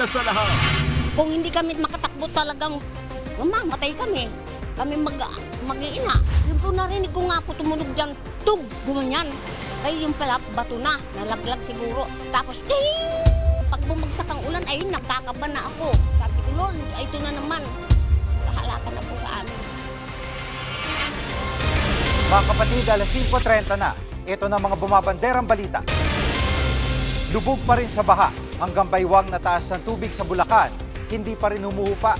una sa lahat. Kung hindi kami makatakbo talagang mamamatay kami. Kami mag-iina. Yung po narinig ko nga po tumunog dyan, tug, gumanyan. Kaya yung pala, bato na, nalaglag siguro. Tapos, ting! Pag bumagsak ang ulan, ayun, nagkakaban na ako. Sabi ko, Lord, ito na naman. Kahalakan na po sa amin. Mga kapatid, alas 5:30 na. Ito na mga bumabanderang balita. Lubog pa rin sa baha. Hanggang baywang na taas ng tubig sa Bulacan, hindi pa rin humuhupa.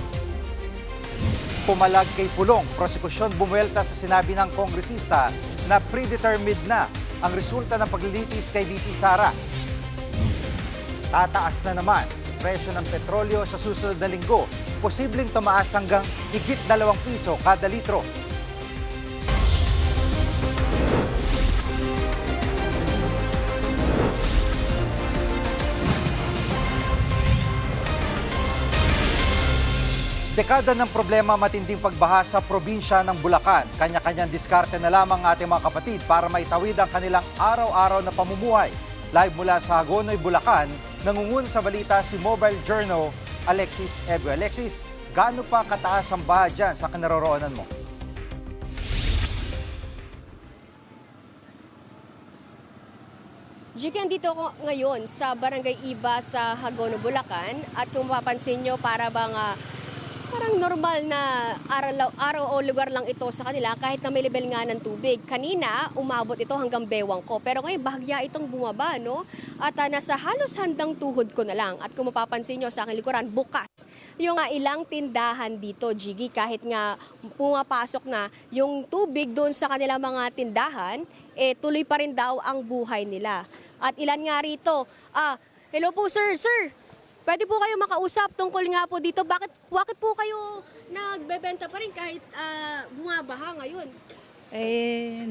Pumalag kay Pulong, prosekusyon bumuelta sa sinabi ng kongresista na predetermined na ang resulta ng paglilitis kay VP Sara. Tataas na naman presyo ng petrolyo sa susunod na linggo. Posibleng tumaas hanggang higit 2 piso kada litro. Dekada ng problema, matinding pagbaha sa probinsya ng Bulacan. Kanya-kanyang diskarte na lamang ating mga kapatid para maitawid ang kanilang araw-araw na pamumuhay. Live mula sa Hagonoy, Bulacan, nangungun sa balita si Mobile Journal Alexis Ebio. Alexis, gaano pa kataas ang baha dyan sa kinaroroonan mo? Jiki, andito ako ngayon sa Barangay Iba sa Hagonoy, Bulacan. At kung mapapansin nyo, parang normal na araw o lugar lang ito sa kanila kahit na may level nga ng tubig. Kanina, umabot ito hanggang bewang ko. Pero ngayon, bahagya itong bumaba, no? At nasa halos handang tuhod ko na lang. At kung mapapansin nyo sa aking likuran, bukas yung ilang tindahan dito, Jiggy. Kahit nga pumapasok na yung tubig doon sa kanilang mga tindahan, tuloy pa rin daw ang buhay nila. At ilan nga rito, hello po sir, pwede po kayo makausap tungkol nga po dito. Bakit po kayo nagbebenta pa rin kahit bumabaha ngayon?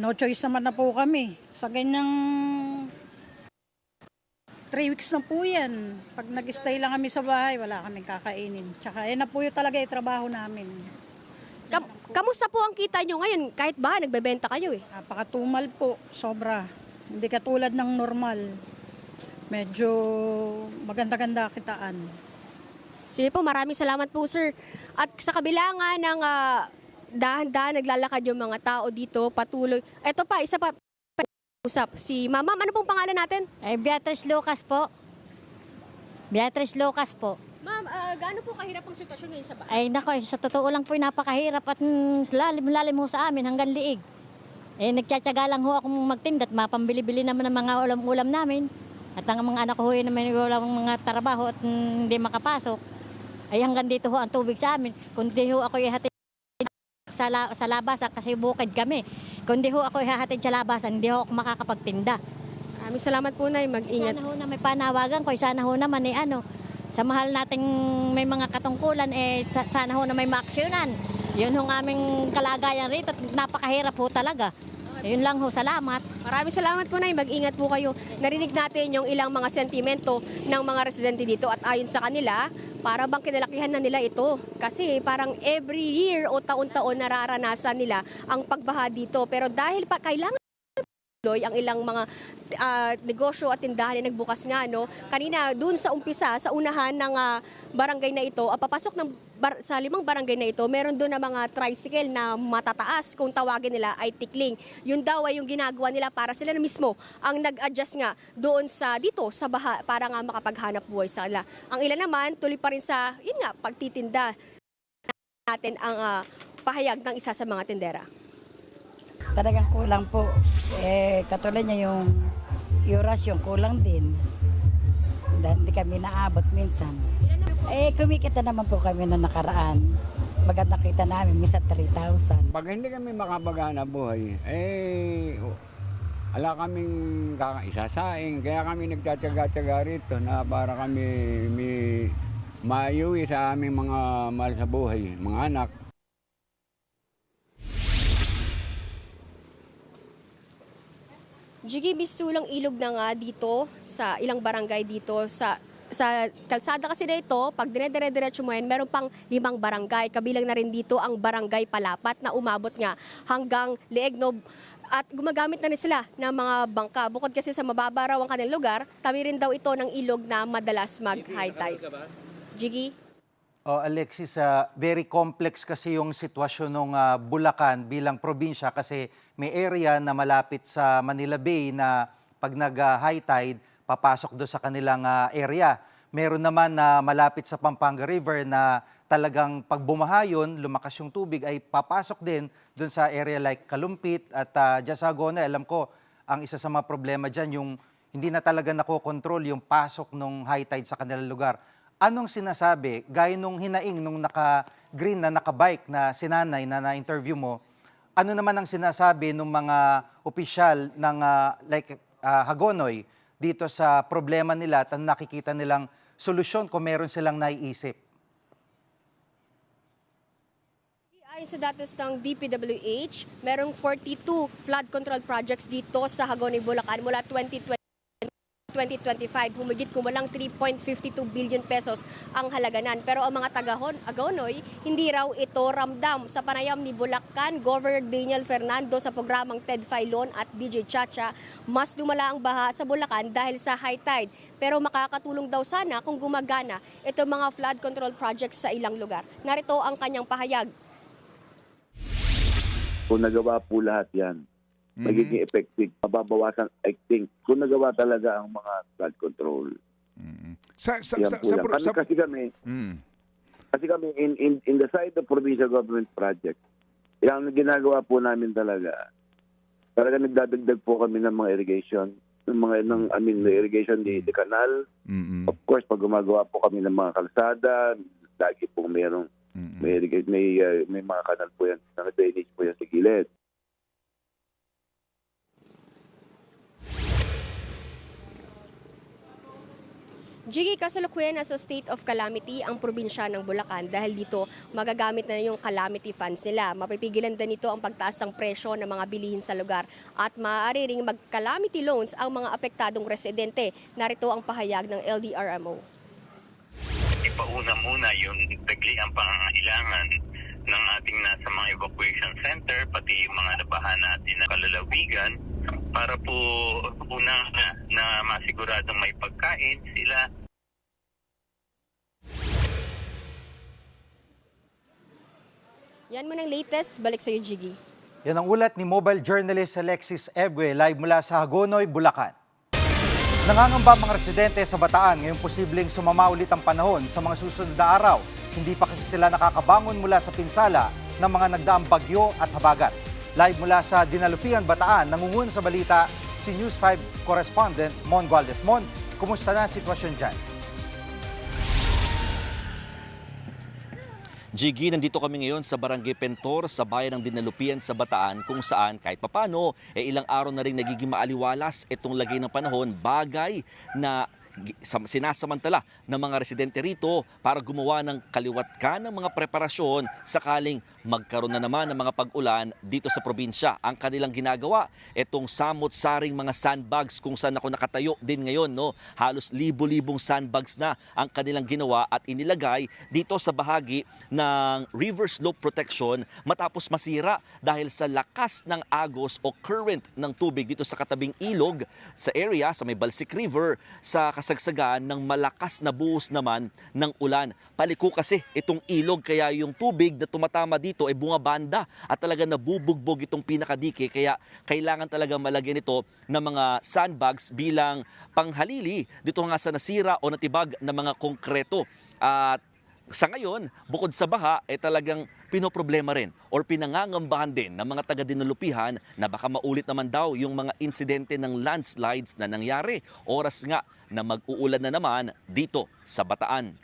No choice naman na po kami. Sa ganyang 3 weeks na po yan. Pag nag-stay lang kami sa bahay, wala kaming kakainin. Tsaka na po yung talaga yung trabaho namin. Kamusta po ang kita nyo ngayon? Kahit ba nagbebenta kayo eh? Napakatumal po, sobra. Hindi katulad ng normal. Medyo maganda-ganda kitaan. Sige po, maraming salamat po sir. At sa kabila nga ng dahan-dahan naglalakad yung mga tao dito, patuloy. Ito pa, isa pa usap. Si Mama, ano pong pangalan natin? Beatrice Lucas po. Beatrice Lucas po. Ma'am, gaano po kahirap ang sitwasyon ngayon sa bahay? Ay nako, sa totoo lang po napakahirap at lalim ho sa amin hanggang liig. Nagtsatsaga lang ho akong magtinda at mapambili-bili naman ng mga ulam-ulam namin. At ang mga anak ko naman walang mga trabaho at hindi makapasok. Ay hanggang dito ho ang tubig sa amin. Kundi ho ako ihatid sa labasan kasi bukid kami. Kundi ho ako ihatid sa labasan, hindi ho ako makakapagtinda. Maraming salamat po na, mag-ingat. Sana ho na may panawagan ko, sana ho naman sa mahal nating may mga katungkulan, sana ho na may maaksyonan. Yun ho ang aming kalagayan rito at napakahirap ho talaga. Yun lang ho, salamat. Maraming salamat po na, mag-ingat po kayo. Narinig natin yung ilang mga sentimento ng mga residente dito at ayon sa kanila, para bang kinalakihan na nila ito. Kasi parang every year o taon-taon nararanasan nila ang pagbaha dito. Pero dahil pa kailangan ang ilang mga negosyo at tindahan na nagbukas nga, no? Kanina, dun sa umpisa, sa unahan ng barangay na ito, papasok sa 5 barangay na ito, meron doon na mga tricycle na matataas, kung tawagin nila ay tikling. Yun daw ay yung ginagawa nila para sila na mismo ang nag-adjust nga doon dito sa baha para nga makapaghanap buhay sa kanila. Ang ilan naman, tuloy pa rin sa, yun nga, pagtitinda natin ang pahayag ng isa sa mga tindera. Talagang kulang po. Katulad niya yung orasyon, kulang din. Hindi kami naabot minsan. Kumikita naman po kami na nakaraan. Maganda kita namin, minsan 3,000. Pag hindi kami makapaghanap buhay, wala kaming kakaisasaing. Kaya kami nagtatyaga-tyaga rito na para kami mayuwi sa aming mga mahal sa buhay, mga anak. Jiggy, bisulang ilog na nga dito sa ilang barangay dito sa kalsada kasi na ito, pag dire-diretso mo yan, meron pang 5 barangay. Kabilang na rin dito ang Barangay Palapat na umabot nga hanggang Leegno. At gumagamit na rin sila ng mga bangka. Bukod kasi sa mababa raw ang kanilang lugar, tabi rin daw ito ng ilog na madalas mag-high tide. Jiggy? Oh, Alexis, very complex kasi yung sitwasyon ng Bulacan bilang probinsya kasi may area na malapit sa Manila Bay na pag nag-high tide, papasok doon sa kanilang area. Meron naman na malapit sa Pampanga River na talagang pag bumaha yun, lumakas yung tubig, ay papasok din doon sa area like Kalumpit at dyan sa Hagonoy. Alam ko, ang isa sa mga problema dyan, yung hindi na talaga nakokontrol yung pasok ng high tide sa kanilang lugar. Anong sinasabi, gaya nung hinaing, nung naka-green na naka-bike na sinanay na na-interview mo, ano naman ang sinasabi ng mga opisyal ng Hagonoy dito sa problema nila at nakikita nilang solusyon kung meron silang naiisip? Ayon sa datos ng DPWH, merong 42 flood control projects dito sa Hagonoy, Bulacan mula 2025, humigit kumulang 3.52 billion pesos ang halaganan. Pero ang mga taga-Hagonoy, hindi raw ito ramdam. Sa panayam ni Bulacan, Governor Daniel Fernando sa programang Ted Filon at DJ Chacha, mas lumala ang baha sa Bulacan dahil sa high tide. Pero makakatulong daw sana kung gumagana itong mga flood control projects sa ilang lugar. Narito ang kanyang pahayag. Kung nagawa po lahat yan, magiging effective, mababawasan, I think, kung nagawa talaga ang mga flood control. Kasi kami in the side of provincial government project, yung ginagawa po namin talaga nagdadagdag po kami ng mga irrigation, irrigation di canal. Of course, pag gumagawa po kami ng mga kalsada, lagi po mayroong may mga kanal po yan, drainage po yan sa gilid. Jiggy, kasalukuyan nasa state of calamity ang probinsya ng Bulacan dahil dito magagamit na yung calamity funds nila. Mapipigilan din ito ang pagtaas ng presyo ng mga bilihin sa lugar at maaari ring mag-calamity loans ang mga apektadong residente. Narito ang pahayag ng LDRMO. Ipauna muna yung bigli ang pangangailangan ng ating nasa mga evacuation center, pati yung mga nabahan natin na kalalawigan, para po una na masiguradong may pagkain sila. Yan mo ng latest. Balik sa iyo, Jiggy. Yan ang ulat ni mobile journalist Alexis Ebue, live mula sa Hagonoy, Bulacan. Nangangamba mga residente sa Bataan ngayong posibleng sumama ulit ang panahon sa mga susunod na araw. Hindi pa kasi sila nakakabangon mula sa pinsala ng mga nagdaang bagyo at habagat. Live mula sa Dinalupian, Bataan, nangungun sa balita si News 5 correspondent Mon Gualdes. Mon, kumusta na ang sitwasyon dyan? Jiggy, nandito kami ngayon sa Barangay Pentor sa bayan ng Dinalupian sa Bataan kung saan kahit papano ilang araw na rin nagiging maaliwalas itong lagay ng panahon, bagay na sinasamantala ng mga residente rito para gumawa ng kaliwatkan ng mga preparasyon sakaling magkaroon na naman ng mga pag-ulan dito sa probinsya. Ang kanilang ginagawa, itong samot-saring mga sandbags kung saan ako nakatayo din ngayon. No? Halos libo-libong sandbags na ang kanilang ginawa at inilagay dito sa bahagi ng river slope protection matapos masira dahil sa lakas ng agos o current ng tubig dito sa katabing ilog sa area sa may Balsik River sa kasagsagan ng malakas na buhos naman ng ulan. Paliko kasi itong ilog kaya yung tubig na tumatama dito ay bumabanda at talaga nabubugbog itong pinakadike kaya kailangan talaga malagyan ito ng mga sandbags bilang panghalili dito nga sa nasira o natibag na mga konkreto. At sa ngayon, bukod sa baha, ay talagang pinoproblema rin or pinangangambahan din ng mga taga-Dinalupihan na baka maulit naman daw yung mga insidente ng landslides na nangyari. Oras nga na mag-uulan na naman dito sa Bataan.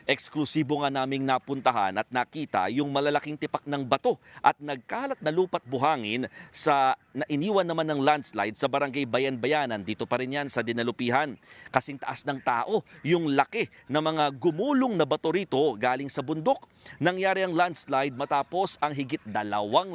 Eksklusibo nga naming napuntahan at nakita yung malalaking tipak ng bato at nagkalat na lupa't buhangin sa nainiwan naman ng landslide sa barangay Bayan-Bayanan. Dito pa rin yan sa Dinalupihan. Kasing taas ng tao, yung laki ng mga gumulong na bato rito galing sa bundok. Nangyari ang landslide matapos ang higit 2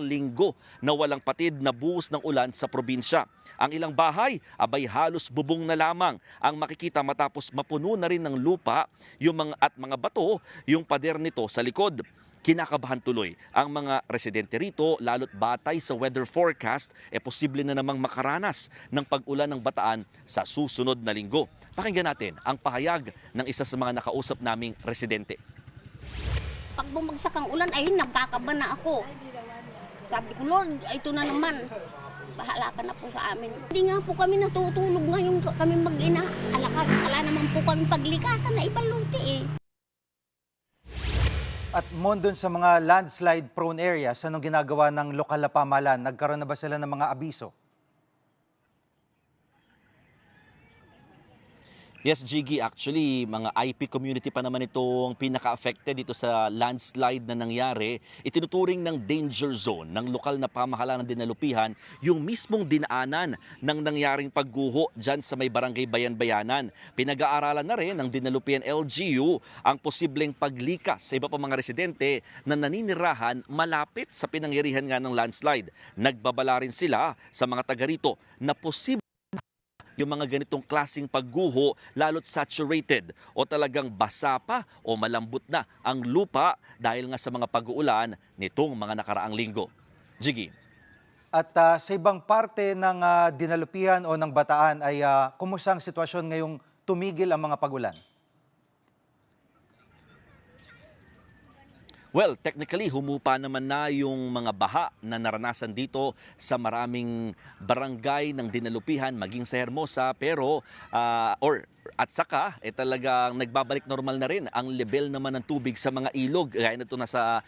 linggo na walang patid na buhos ng ulan sa probinsya. Ang ilang bahay, abay halos bubong na lamang ang makikita matapos mapuno na rin ng lupa yung mga bato, yung pader nito sa likod. kinakabahan tuloy ang mga residente rito, lalo't batay sa weather forecast, posible na namang makaranas ng pag-ulan ng Bataan sa susunod na linggo. Pakinggan natin ang pahayag ng isa sa mga nakausap naming residente. Pag bumagsak ang ulan, ay nagkakaba na ako. Sabi ko, Lord, ito na naman. Bahala ka na po sa amin. Hindi nga po kami natutulog ngayon kami mag-ina. Wala naman po kami paglikasan na ibang luti At Mon, dun sa mga landslide prone areas, anong ginagawa ng lokal na pamahalaan? Nagkaroon na ba sila ng mga abiso? Yes, Jiggy, actually, mga IP community pa naman itong pinaka-affected dito sa landslide na nangyari. Itinuturing ng danger zone ng lokal na pamahalaan ng Dinalupihan yung mismong dinaanan ng nangyaring pagguho dyan sa may barangay Bayan-Bayanan. Pinag-aaralan na rin ng Dinalupihan LGU ang posibleng paglikas sa iba pa mga residente na naninirahan malapit sa pinangyarihan nga ng landslide. Nagbabala rin sila sa mga taga rito na posible yung mga ganitong klaseng pagguho lalo't saturated o talagang basa pa o malambot na ang lupa dahil nga sa mga pag-uulan nitong mga nakaraang linggo. Jiggy. At sa ibang parte ng Dinalupihan o ng Bataan ay kumusta ang sitwasyon ngayong tumigil ang mga pag-ulan? Well, technically, humupa naman na yung mga baha na naranasan dito sa maraming barangay ng Dinalupihan, maging sa Hermosa, pero at saka talagang nagbabalik normal na rin ang level naman ng tubig sa mga ilog. Gaya na ito nasa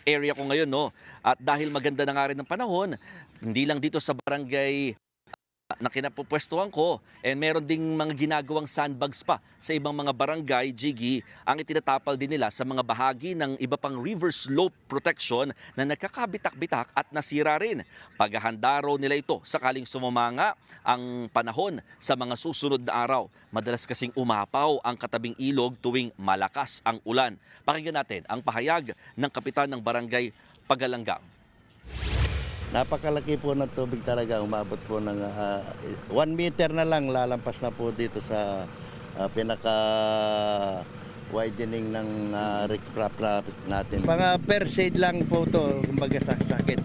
area ko ngayon, no? At dahil maganda na nga rin ng panahon, hindi lang dito sa barangay na kinapupwestuhan ko, meron ding mga ginagawang sandbags pa sa ibang mga barangay, Jiggy, ang itinatapal din nila sa mga bahagi ng iba pang river slope protection na nagkakabitak-bitak at nasira rin. Paghahanda raw nila ito sakaling sumamanga ang panahon sa mga susunod na araw. Madalas kasing umapaw ang katabing ilog tuwing malakas ang ulan. Pakinggan natin ang pahayag ng kapitan ng barangay Pagalanggang. Napakalaki po ng tubig talaga, umabot po ng 1 meter na lang lalampas na po dito sa pinaka-widening ng riprap natin. Mga per shade lang po ito, kumbaga sakit.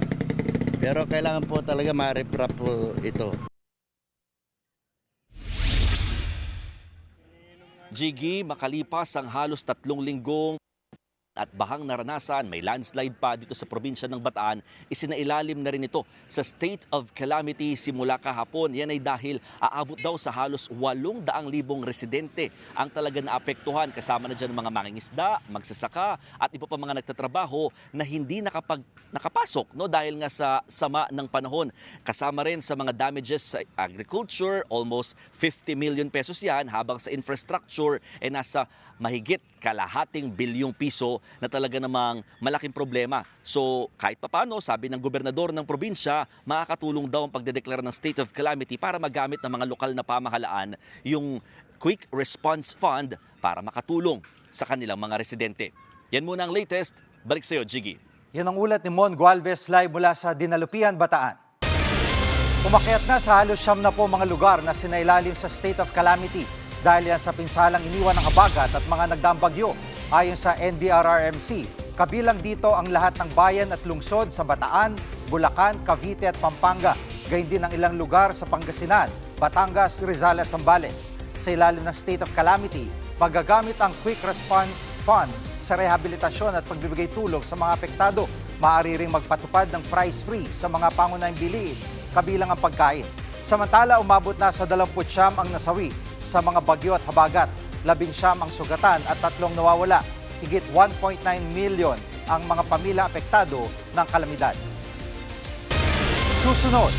Pero kailangan po talaga ma-riprap po ito. Jiggy, makalipas ang halos 3 linggong at bahang naranasan, may landslide pa dito sa probinsya ng Bataan, isinailalim na rin ito sa state of calamity simula kahapon. Yan ay dahil aabot daw sa halos 800,000 residente ang talaga naapektuhan, kasama na dyan mga mangingisda, magsasaka at iba pa mga nagtatrabaho na hindi nakapasok, no, dahil nga sa sama ng panahon. Kasama rin sa mga damages sa agriculture, almost 50 million pesos yan, habang sa infrastructure nasa mahigit kalahating bilyong piso na talaga namang malaking problema. So kahit papano, sabi ng gobernador ng probinsya, makakatulong daw ang pagdedeklara ng state of calamity para magamit ng mga lokal na pamahalaan yung Quick Response Fund para makatulong sa kanilang mga residente. Yan muna ang latest. Balik sa iyo, Jiggy. Yan ang ulat ni Mon Gualvez live mula sa Dinalupihan, Bataan. Umakyat na sa halos 70 mga lugar na sinailalim sa state of calamity dahil yan sa pinsalang iniwan ng habagat at mga nagdaang bagyo. Ayon sa NDRRMC, kabilang dito ang lahat ng bayan at lungsod sa Bataan, Bulacan, Cavite at Pampanga. Gayun din ang ilang lugar sa Pangasinan, Batangas, Rizal at Zambales. Sa ilalim ng state of calamity, magagamit ang Quick Response Fund sa rehabilitasyon at pagbibigay tulong sa mga apektado. Maaari ring magpatupad ng price free sa mga pangunahing bilihin, kabilang ang pagkain. Samantala, umabot na sa 29 ang nasawi sa mga bagyo at habagat, 19 ang sugatan at 3 nawawala. Higit 1.9 million ang mga pamilya apektado ng kalamidad. Susunod,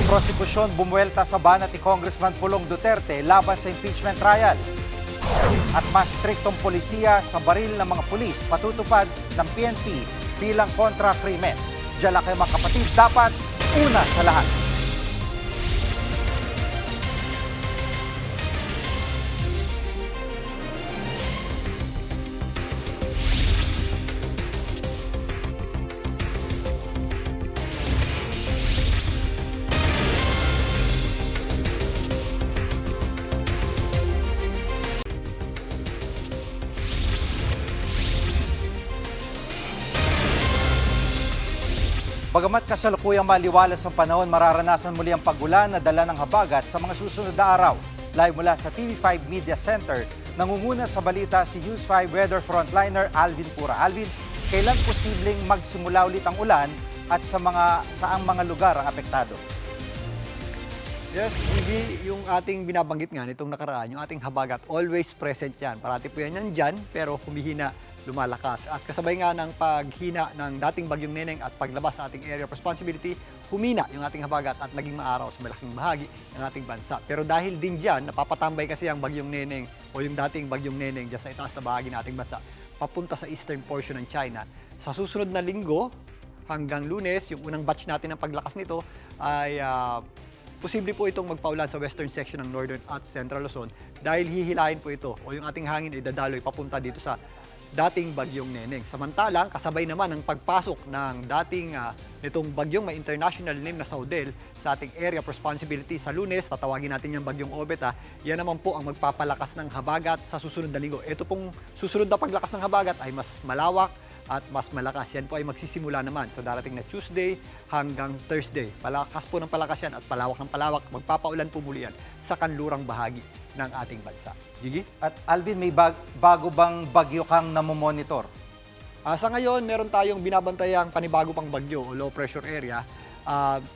prosekusyon bumuelta sa banat ni Congressman Pulong Duterte laban sa impeachment trial. At mas striktong polisiya sa baril ng mga pulis patutupad ng PNP bilang kontra-krimen. Diyan lang kayo mga kapatid, dapat una sa lahat. Bagamat kasalukuyang maliwalas ang panahon, mararanasan muli ang pagulan na dala ng habagat sa mga susunod na araw. Live mula sa TV5 Media Center, nangunguna sa balita si News 5 Weather Frontliner Alvin Pura. Alvin, kailan posibleng magsimula ulit ang ulan at saang mga lugar ang apektado? Yes, Stevie, yung ating binabanggit nga nitong nakaraan, yung ating habagat, always present yan. Parati po yan dyan, pero humihina, lumalakas. At kasabay nga ng paghina ng dating Bagyong Neneng at paglabas sa ating area of responsibility, humina yung ating habagat at naging maaraw sa malaking bahagi ng ating bansa. Pero dahil din dyan, napapatambay kasi ang Bagyong Neneng o yung dating Bagyong Neneng dyan sa itaas na bahagi ng ating bansa, papunta sa eastern portion ng China. Sa susunod na linggo, hanggang Lunes, yung unang batch natin ng paglakas nito ay posible po itong magpaulan sa western section ng Northern at Central Luzon dahil hihilahin po ito o yung ating hangin ay dadaloy papunta dito sa dating Bagyong Neneng. Samantalang, kasabay naman ang pagpasok ng dating nitong bagyong may international name na Saudel sa ating area of responsibility sa Lunes, tatawagin natin yung Bagyong Obet. Yan naman po ang magpapalakas ng habagat sa susunod na linggo. Ito pong susunod na paglakas ng habagat ay mas malawak at mas malakas. Yan po ay magsisimula naman sa darating na Tuesday hanggang Thursday. Palakas po ng palakas yan at palawak ng palawak. Magpapaulan po muli yan sa kanlurang bahagi ng ating bansa. Gigi? At Alvin, may bago bang bagyo kang namomonitor? Sa ngayon, meron tayong binabantayang panibago pang bagyo o low pressure area.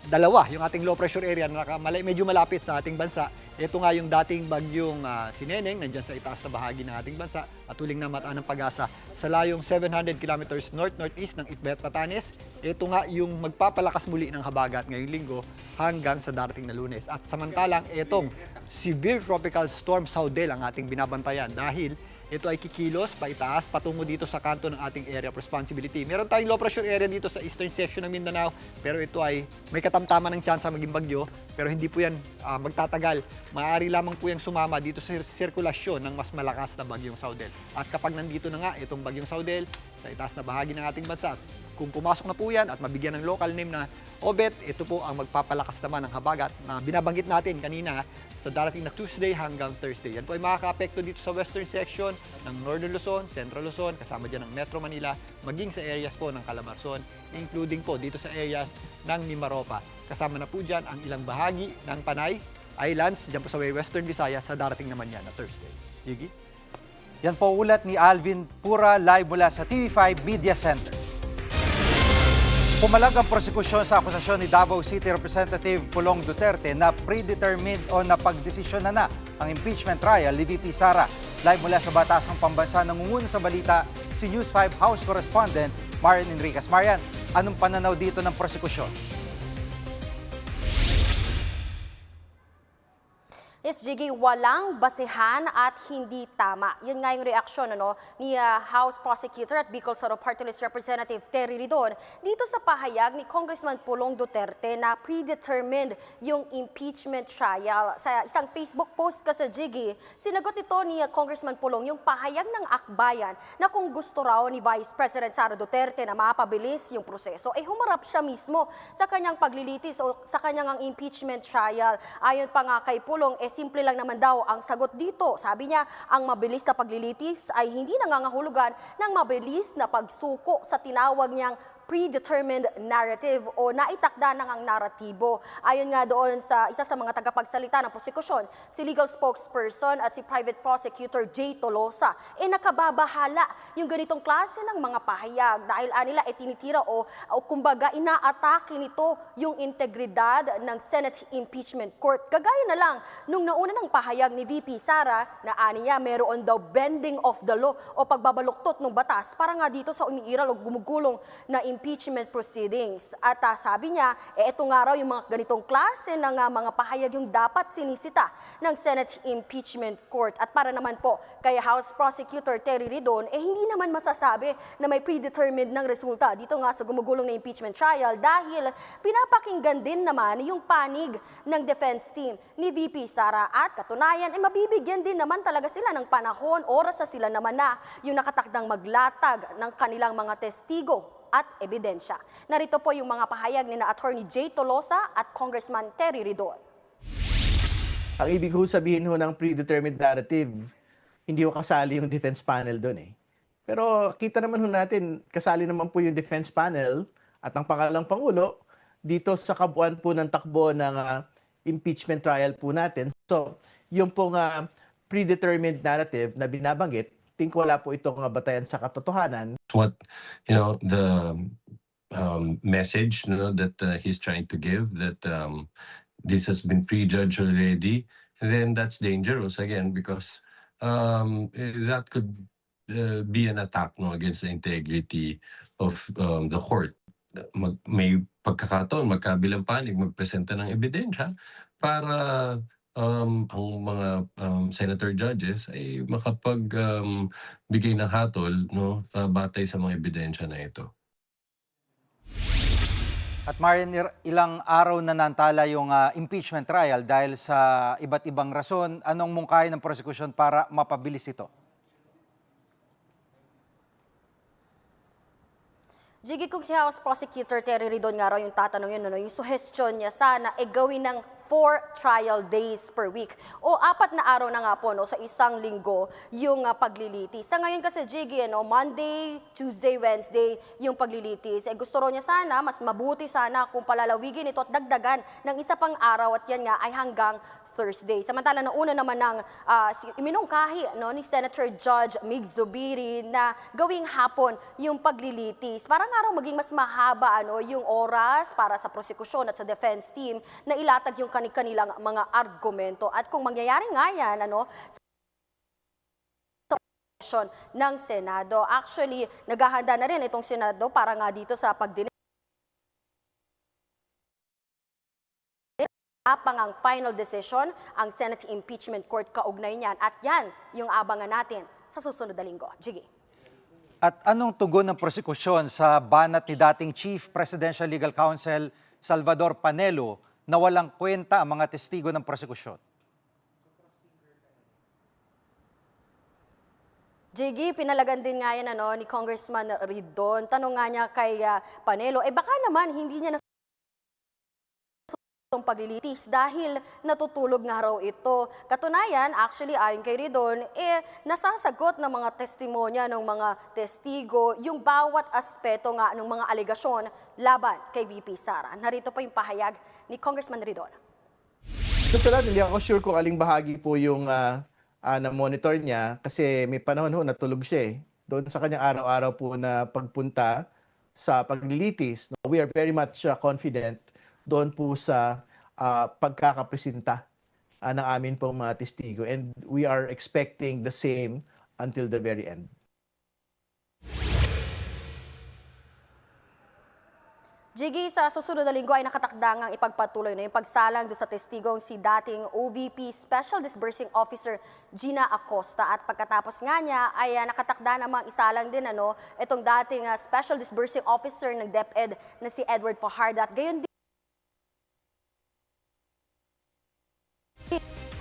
Dalawa, yung ating low pressure area na medyo malapit sa ating bansa. Ito nga yung dating bagyong si Neneng, nandyan sa itaas na bahagi ng ating bansa at huling na mataan ng Pag-asa sa layong 700 kilometers north-northeast ng Itbet, Batanes. Ito nga yung magpapalakas muli ng habagat ngayong linggo hanggang sa darating na Lunes. At samantalang, itong severe tropical storm Saudel ang ating binabantayan dahil ito ay kikilos paitaas patungo dito sa kanto ng ating area of responsibility. Meron tayong low pressure area dito sa eastern section ng Mindanao, pero ito ay may katamtaman ng tsansa maging bagyo, pero hindi po yan magtatagal. Maaari lamang po yung sumama dito sa sirkulasyon ng mas malakas na bagyong Saudel. At kapag nandito na nga itong bagyong Saudel sa itaas na bahagi ng ating bansa, kung pumasok na po yan at mabigyan ng local name na Obet, ito po ang magpapalakas naman ng habagat na binabanggit natin kanina sa darating na Tuesday hanggang Thursday. Yan po ay makaka-apekto dito sa western section ng Northern Luzon, Central Luzon, kasama dyan ng Metro Manila, maging sa areas po ng Calabarzon, including po dito sa areas ng Mimaropa. Kasama na po dyan ang ilang bahagi ng Panay Islands, dyan po sa Western Visayas, sa darating naman yan na Thursday. Gigi? Yan po ulat ni Alvin Pura, live mula sa TV5 Media Center. Pumalag ang prosekusyon sa akusasyon ni Davao City Representative Pulong Duterte na predetermined o napagdesisyon na ang impeachment trial ni VP Sara. Live mula sa Batasang Pambansa, nangunguna sa balita si News 5 House Correspondent Marian Enriquez. Marian, anong pananaw dito ng prosekusyon? Yes, Jiggy, walang basehan at hindi tama. Yun nga yung reaksyon ni House Prosecutor at Bicol Sur Party List Representative Terry Ridon dito sa pahayag ni Congressman Pulong Duterte na predetermined yung impeachment trial. Sa isang Facebook post kasi, Jiggy, sinagot ito ni Congressman Pulong yung pahayag ng akbayan na kung gusto raw ni Vice President Sara Duterte na mapabilis yung proseso, ay humarap siya mismo sa kanyang paglilitis o sa kanyang impeachment trial. Ayon pa nga kay Pulong, simple lang naman daw ang sagot dito. Sabi niya, ang mabilis na paglilitis ay hindi nangangahulugan ng mabilis na pagsuko sa tinawag niyang predetermined narrative o naitakda ng ang naratibo. Ayon nga doon sa isa sa mga tagapagsalita ng prosekusyon, si legal spokesperson at si private prosecutor Jay Tolosa, nakababahala yung ganitong klase ng mga pahayag dahil anila tinitira o kumbaga inaatake nito yung integridad ng Senate Impeachment Court. Kagaya na lang nung nauna ng pahayag ni VP Sara na aniya meron daw bending of the law o pagbabaluktot ng batas para nga dito sa umiiral o gumugulong na impeachment proceedings. At sabi niya, ito nga raw yung mga ganitong klase ng mga pahayag yung dapat sinisita ng Senate Impeachment Court. At para naman po kay House Prosecutor Terry Ridon, hindi naman masasabi na may predetermined ng resulta dito nga sa gumugulong na impeachment trial dahil pinapakinggan din naman yung panig ng defense team ni VP Sara at katunayan mabibigyan din naman talaga sila ng panahon, oras na sila naman na yung nakatakdang maglatag ng kanilang mga testigo at ebidensya. Narito po yung mga pahayag ni na Attorney Jay Tolosa at Congressman Terry Ridon. Ang ibig sabihin ng predetermined narrative, hindi ko kasali yung defense panel doon . Pero kita naman natin, kasali naman po yung defense panel At ang pangalang Pangulo, dito sa kabuuan po ng takbo ng impeachment trial po natin. So, yung pong predetermined narrative na binabanggit, think wala po itong batayan sa katotohanan. What, the message that he's trying to give, that this has been prejudged already, then that's dangerous again because that could be an attack against the integrity of the court. May pagkakataon, magkabilang panig, magpresenta ng ebidensya para ang mga senator judges ay makapagbigay ng hatol batay sa mga ebidensya na ito. At Marian, ilang araw na nantala yung impeachment trial dahil sa iba't ibang rason. Anong mungkahi ng prosekusyon para mapabilis ito? Jiggy, kung si House Prosecutor Terry Ridon nga raw yung tatanungin, yung suggestion niya sana gawin ng 4 trial days per week o 4 na araw na nga po sa isang linggo yung paglilitis. Sa ngayon kasi, Jiggy, Monday, Tuesday, Wednesday yung paglilitis. Gusto raw niya sana, mas mabuti sana kung palalawigin ito at dagdagan ng isa pang araw at yan nga ay hanggang Thursday. Samantala, nauna naman ng iminungkahi ni Senator Judge Mig Zubiri na gawing hapon yung paglilitis. Para nga raw maging mas mahaba yung oras para sa prosekusyon at sa defense team na ilatag yung kanilang mga argumento. At kung mangyayari nga yan, sa session ng Senado. Actually, naghahanda na rin itong Senado para nga dito sa pagdinig ang final decision, ang Senate Impeachment Court kaugnay niyan. At yan yung abangan natin sa susunod na linggo. Jiggy. At anong tugon ng prosekusyon sa banat ni dating Chief Presidential Legal Counsel Salvador Panelo na walang kwenta ang mga testigo ng prosekusyon? Jiggy, pinalagan din nga yan ni Congressman Ridon. Tanong nga niya kay Panelo, baka naman hindi niya paglilitis dahil natutulog nga raw ito. Katunayan, actually ayon kay Ridon, nasasagot ng mga testimonya ng mga testigo yung bawat aspeto nga ng mga alegasyon laban kay VP Sara. Narito pa yung pahayag ni Congressman Ridon. Totoo, hindi ako sure kung aling bahagi po yung na-monitor niya kasi may panahon natulog siya doon sa kanyang araw-araw po na pagpunta sa paglilitis. We are very much confident doon po sa pagkakapresenta ng amin pong mga testigo. And we are expecting the same until the very end. Jiggy, sa susunod na linggo ay nakatakdangang ipagpatuloy na yung pagsalang doon sa testigong si dating OVP Special Disbursing Officer Gina Acosta. At pagkatapos nga niya ay nakatakda namang isalang din itong dating Special Disbursing Officer ng DepEd na si Edward Fajardo. At gayon din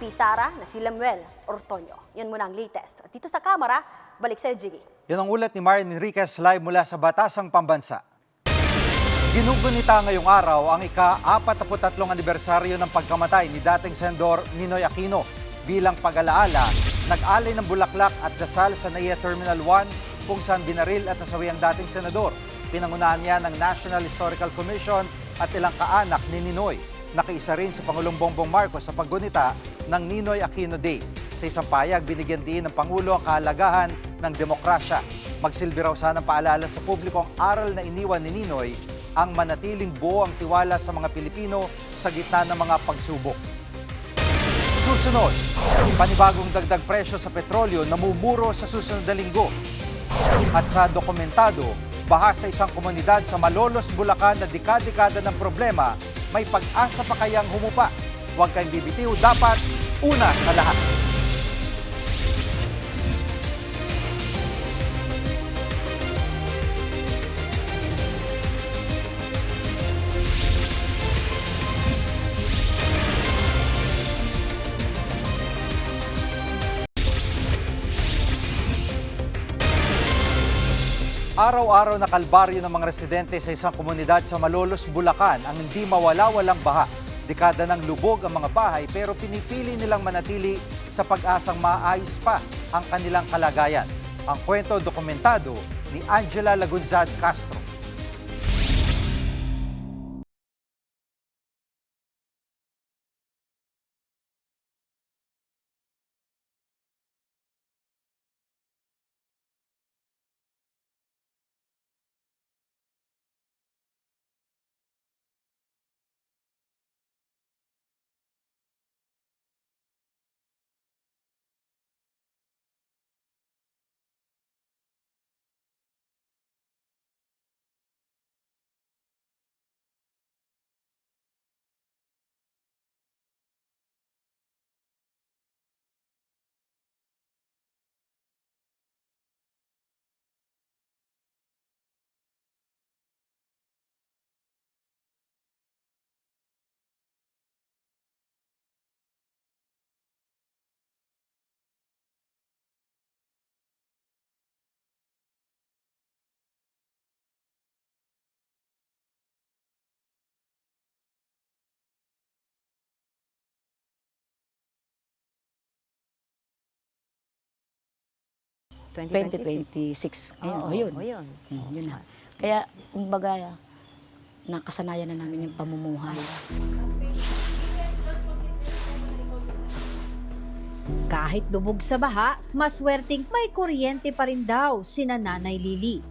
Sara na si Lemuel Ortonio. Yan muna ang latest. Dito sa kamera, balik sa Jiggy. Yan ang ulat ni Marian Enriquez live mula sa Batasang Pambansa. Ginugunita ngayong araw ang ika-43 anibersaryo ng pagkamatay ni dating Senador Ninoy Aquino. Bilang pag-alaala, nag-alay ng bulaklak at dasal sa NAIA Terminal 1 kung saan binaril at nasawi ang dating senador. Pinangunahan niya ng National Historical Commission at ilang kaanak ni Ninoy. Nakiisa rin sa Pangulong Bongbong Marcos sa paggunita ng Ninoy Aquino Day. Sa isang payag, binigyan din ng Pangulo ang kahalagahan ng demokrasya. Magsilbi raw sanang paalala sa publiko ang aral na iniwan ni Ninoy, ang manatiling buo ang tiwala sa mga Pilipino sa gitna ng mga pagsubok. Susunod, panibagong dagdag presyo sa petrolyo namumuro sa susunod na linggo. At sa dokumentado, bahas sa isang komunidad sa Malolos, Bulacan na dekada-dekada ng problema, may pag-asa pa kayang humupa? Huwag kayong bibitiw, dapat una sa lahat. Araw-araw na kalbaryo ng mga residente sa isang komunidad sa Malolos, Bulacan ang hindi mawala-walang baha. Dekada ng lubog ang mga bahay pero pinipili nilang manatili sa pag-asang maayos pa ang kanilang kalagayan. Ang kwento dokumentado ni Angela Lagunzad Castro. 2026. Ayun, yun. Yun na. Kaya, kumbaga, nakasanayan na namin yung pamumuhay. Kahit lubog sa baha, maswerteng may kuryente pa rin daw sina Nanay Lily.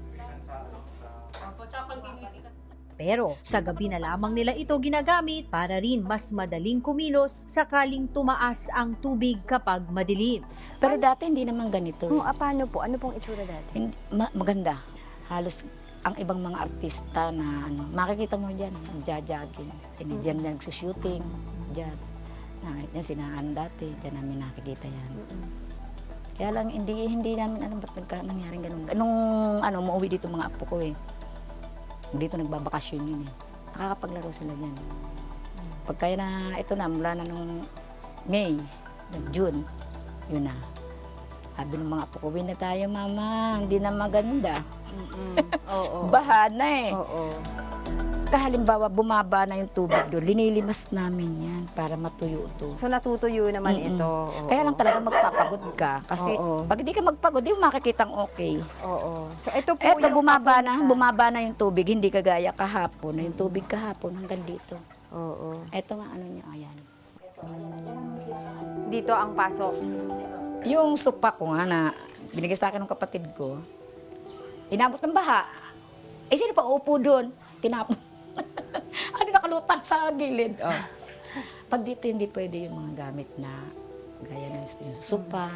Pero sa gabi na lamang nila ito ginagamit para rin mas madaling kumilos sakaling tumaas ang tubig kapag madilim. Pero dati hindi naman ganito. Paano po? Ano pong itsura dati? Maganda. Halos ang ibang mga artista na makikita mo dyan, nagja-jogging. Dyan nagsushooting. Dyan. Yan sinaan dati. Dyan namin nakikita yan. Kaya lang hindi namin alam ba't nangyaring ganun. Nung umuwi dito mga apo ko dito nagbabakasyon yun Nakakapaglaro sila dyan. Pagkaya na ito na, mula na nung May, June, yun na. Sabi ng mga apo ko, na tayo mama, hindi na maganda. Baha na Kahalimbawa, bumaba na yung tubig doon, linilimas namin yan para matuyo to. So natutuyo naman ito. Kaya lang talaga magpapagod ka. Kasi pag hindi ka magpagod, di mo makikita ang okay. So ito po yung bumaba na yung tubig, hindi kagaya kahapon. Yung tubig kahapon hanggang dito. Ito nga niya, ayan. Dito ang pasok. Yung supa ko nga na binigay sa akin ng kapatid ko, inabot ng baha. Sino pa upo doon? Tinapon. Nakalutang sa gilid. Pag dito hindi pwede yung mga gamit na gaya ng supa.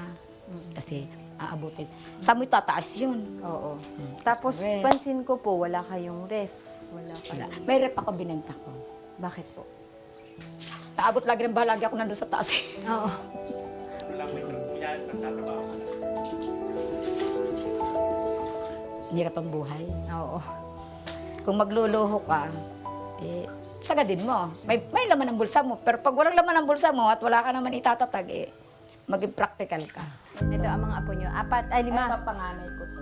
Kasi aabutin. Saan mo tataas yun? Tapos pansin ko po, wala kayong ref. Wala. May ref ako binenta ko. Bakit po? Naabot lagi ng baha, lagi ako nandun sa taas. Hirap ang buhay. Kung magluluho ka, sagadin mo. May laman ng bulsa mo. Pero pag walang laman ng bulsa mo at wala ka naman itatatag, maging practical ka. Ito ang mga apo nyo. 4 ay 5. Ito panganay ko to.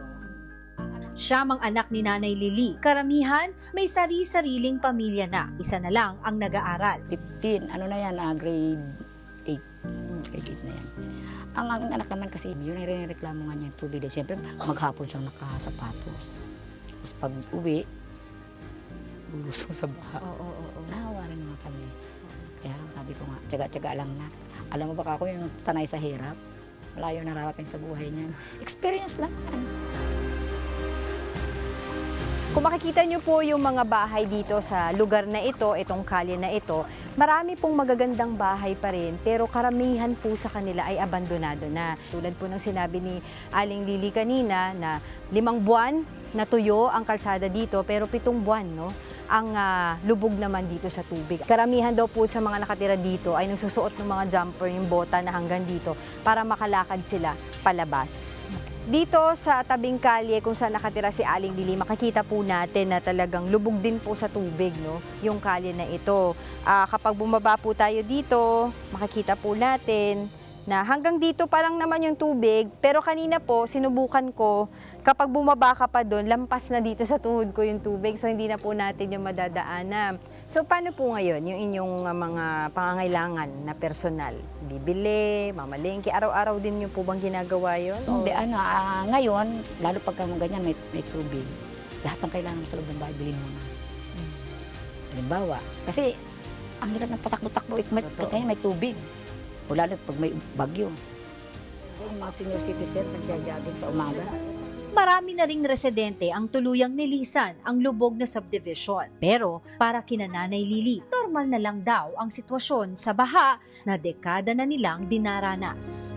Siyam ang anak ni Nanay Lily. Karamihan, may sari-sariling pamilya na. Isa na lang ang nag-aaral. 15. Grade 8. Grade 8 na yan. Ang aking anak naman kasi, yun ay rin-reklamo nga niya yung tubig. Siyempre, maghapon siyang nakasapatos. Tapos pag uwi, bulusong sa baha. Nahawa rin naman kami. Kaya sabi ko nga, tiyaga-tiyaga lang na. Alam mo ba ako yung sanay sa hirap? Malayo nararating sa buhay niyan. Experience lang yan. Kung makikita nyo po yung mga bahay dito sa lugar na ito, itong kalye na ito, marami pong magagandang bahay pa rin, pero karamihan po sa kanila ay abandonado na. Tulad po ng sinabi ni Aling Lily kanina na 5 buwan na tuyo ang kalsada dito, pero 7 buwan ang lubog naman dito sa tubig. Karamihan daw po sa mga nakatira dito ay nagsusuot ng mga jumper, yung bota na hanggang dito, para makalakad sila palabas. Dito sa tabing kalye kung saan nakatira si Aling Lily, makikita po natin na talagang lubog din po sa tubig, yung kalye na ito. Kapag bumaba po tayo dito, makikita po natin na hanggang dito pa lang naman yung tubig, pero kanina po sinubukan ko, kapag bumaba ka pa doon, lampas na dito sa tuhod ko yung tubig, so hindi na po natin yung madadaanan. So paano po ngayon yung inyong mga pangangailangan na personal? Bibili, mamalengke, araw-araw din yung po bang ginagawa yun? Hindi, ngayon, lalo pagka ganyan may tubig, lahat ng kailangan mo sa loob ng bahay, bilhin mo na. Halimbawa, kasi ang hirap ng patakbo-takbo, kaya may tubig. O lalo pag may bagyo. Yung mga senior citizen, nagja-jogging sa umaga. Marami na ring residente ang tuluyang nilisan ang lubog na subdivision. Pero para kina Nanay Lily, normal na lang daw ang sitwasyon sa baha na dekada na nilang dinaranas.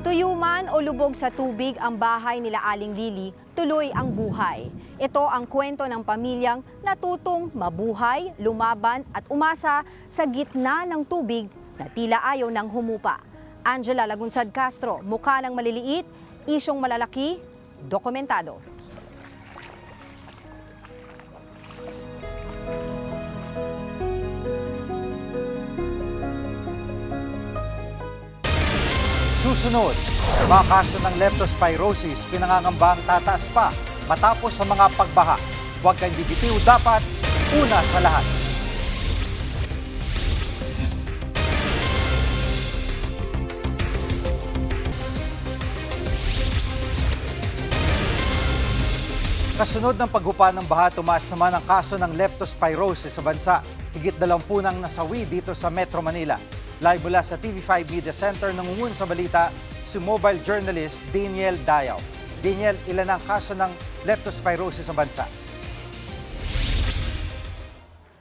Tuyo man o lubog sa tubig ang bahay nila Aling Lily, tuloy ang buhay. Ito ang kwento ng pamilyang natutong mabuhay, lumaban at umasa sa gitna ng tubig na tila ayaw ng humupa. Angela Lagunsad Castro, mukha ng maliliit, isyong malalaki, dokumentado. Susunod, mga kaso ng leptospirosis pinangangambang tataas pa matapos sa mga pagbaha. Huwag kang bibitiw, dapat una sa lahat. Kasunod ng paghupa ng baha, tumaas naman ang kaso ng leptospirosis sa bansa. Higit 20 nang nasawi dito sa Metro Manila. Live mula sa TV5 Media Center, nangungun sa balita si mobile journalist Daniel Dayaw. Daniel, ilan ang kaso ng leptospirosis sa bansa?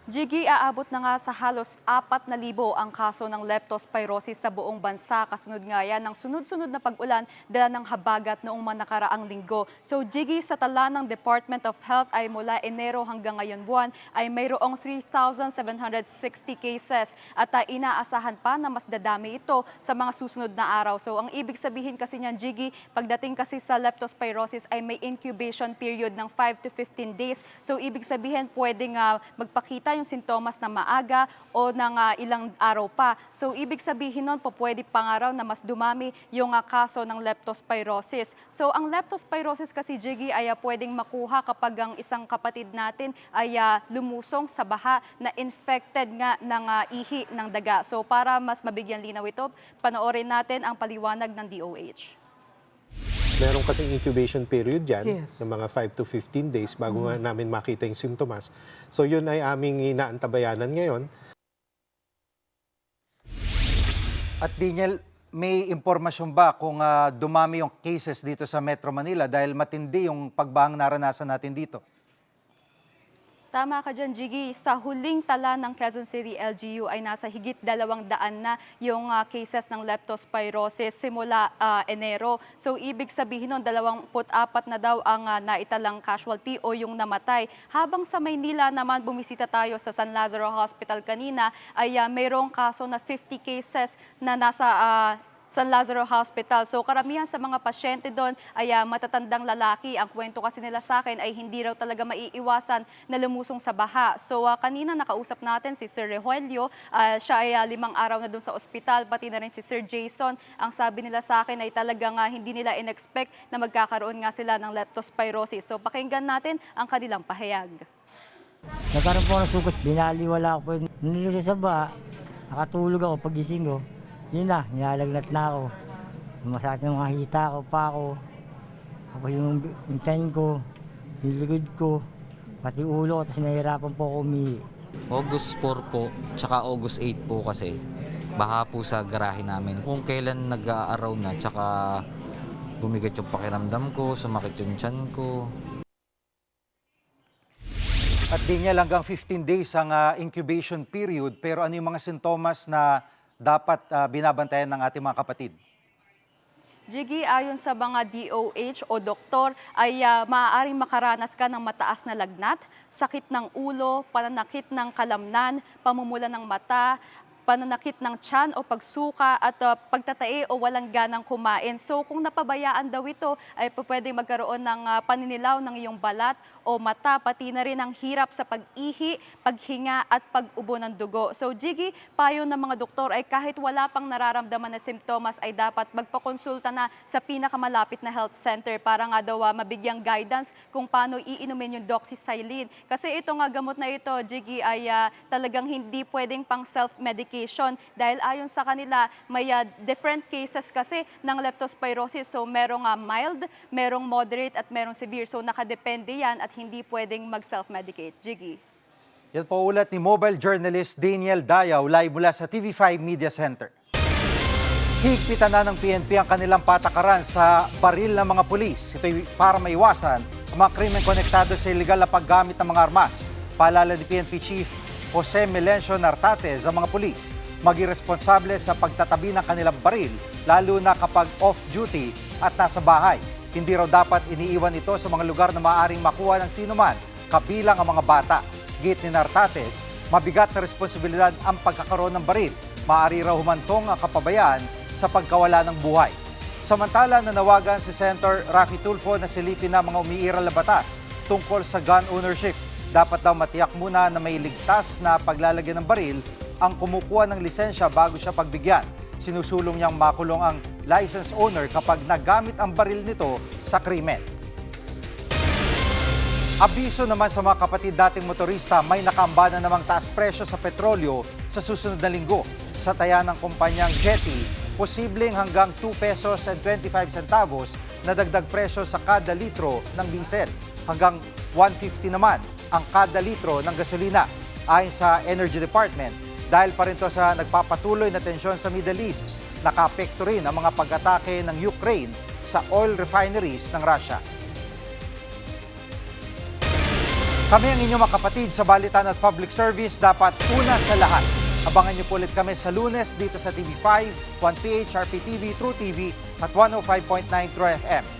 Jiggy, aabot na nga sa halos 4,000 ang kaso ng leptospirosis sa buong bansa. Kasunod nga yan ng sunod-sunod na pag-ulan dala ng habagat noong mga nakaraang linggo. So Jiggy, sa tala ng Department of Health ay mula Enero hanggang ngayon buwan ay mayroong 3,760 cases at inaasahan pa na mas dadami ito sa mga susunod na araw. So ang ibig sabihin kasi niyan, Jiggy, pagdating kasi sa leptospirosis ay may incubation period ng 5 to 15 days. So ibig sabihin pwedeng magpakita yung sintomas na maaga o ng ilang araw pa. So ibig sabihin nun po pwede pangaraw na mas dumami yung kaso ng leptospirosis. So ang leptospirosis kasi, Jiggy, ay pwedeng makuha kapag ang isang kapatid natin ay lumusong sa baha na infected nga ng ihi ng daga. So para mas mabigyan linaw ito, panoorin natin ang paliwanag ng DOH. Meron kasing incubation period dyan, Yes. ng mga 5 to 15 days bago nga namin makita yung symptoms. So yun ay aming inaantabayanan ngayon. At Daniel, may impormasyon ba kung dumami yung cases dito sa Metro Manila dahil matindi yung pagbahang naranasan natin dito? Tama ka dyan, Jiggy. Sa huling tala ng Quezon City LGU ay nasa higit 200 na yung cases ng leptospirosis simula Enero. So ibig sabihin nun, 24 na daw ang naitalang casualty o yung namatay. Habang sa Maynila naman, bumisita tayo sa San Lazaro Hospital kanina, ay mayroong kaso na 50 cases na nasa San Lazaro Hospital. So karamihan sa mga pasyente doon ay matatandang lalaki. Ang kwento kasi nila sa akin ay hindi raw talaga maiiwasan na lumusong sa baha. So kanina nakausap natin si Sir Rehuelio. Siya ay 5 araw na doon sa ospital. Pati na rin si Sir Jason. Ang sabi nila sa akin ay talagang hindi nila in-expect na magkakaroon nga sila ng leptospirosis. So pakinggan natin ang kanilang pahayag. Nagkaroon po ng sugat. Binaliwala ako po. Nilito sa baha. Nakatulog ako pagising ko. Yun na, nilalagnat na ako. Masakit ng mga hita ko, pa ako. Tapos yung tiyan ko, yung likod ko, pati ulo ko, tapos nahihirapan po ako umihi. August 4 po, tsaka August 8 po kasi. Baha po sa garahe namin. Kung kailan nag-aaraw na, tsaka bumigat yung pakiramdam ko, sumakit yung tiyan ko. At Daniel, hanggang 15 days ang incubation period, pero ano yung mga sintomas na dapat binabantayan ng ating mga kapatid? Jiggy, ayon sa mga DOH o doktor, ay maaaring makaranas ka ng mataas na lagnat, sakit ng ulo, pananakit ng kalamnan, pamumula ng mata, pananakit ng tiyan o pagsuka at pagtatae o walang ganang kumain. So kung napabayaan daw ito, ay pwedeng magkaroon ng paninilaw ng iyong balat o mata, pati na rin ang hirap sa pag-ihi, paghinga at pag-ubo ng dugo. So Jiggy, payo ng mga doktor ay kahit wala pang nararamdaman na simptomas ay dapat magpakonsulta na sa pinakamalapit na health center para nga daw mabigyang guidance kung paano iinumin yung doxycycline. Kasi ito nga gamot na ito, Jiggy, ay talagang hindi pwedeng pang self-medication dahil ayon sa kanila may different cases kasi ng leptospirosis. So merong mild, merong moderate at merong severe. So nakadepende yan at hindi pwedeng mag-self-medicate. Jiggy. Yan po ulat ni mobile journalist Daniel Dayaw, live mula sa TV5 Media Center. Higpitan na ng PNP ang kanilang patakaran sa baril ng mga pulis. Ito'y para maiwasan ang mga krimen konektado sa iligal na paggamit ng mga armas. Paalala ni PNP Chief Jose Melencio Nartate sa mga pulis, maging responsable sa pagtatabi ng kanilang baril, lalo na kapag off-duty at nasa bahay. Hindi raw dapat iniiwan ito sa mga lugar na maaaring makuha ng sinuman, kabilang ang mga bata. Git ni Nartates, mabigat na responsibilidad ang pagkakaroon ng baril. Maaari raw humantong ang kapabayaan sa pagkawala ng buhay. Samantala, nanawagan si Senator Raffy Tulfo na silipin na mga umiiral na batas tungkol sa gun ownership. Dapat daw matiyak muna na may ligtas na paglalagyan ng baril ang kumukuha ng lisensya bago siya pagbigyan. Sinusulong niyang makulong ang license owner kapag nagamit ang baril nito sa krimen. Abiso naman sa mga kapatid dating motorista, may nakaambana namang taas presyo sa petrolyo sa susunod na linggo. Sa taya ng kumpanyang Jetty, posibleng hanggang 2 pesos and 25 centavos na dagdag presyo sa kada litro ng diesel. hanggang 150 naman ang kada litro ng gasolina. Ayon sa Energy Department, dahil pa rin to sa nagpapatuloy na tensyon sa Middle East, nakaapekto rin ang mga pag-atake ng Ukraine sa oil refineries ng Russia. Kami ang inyong mga kapatid sa Balitan at Public Service, dapat una sa lahat. Abangan niyo po ulit kami sa Lunes dito sa TV5, 1PH, RPTV, True TV at 105.9 True FM.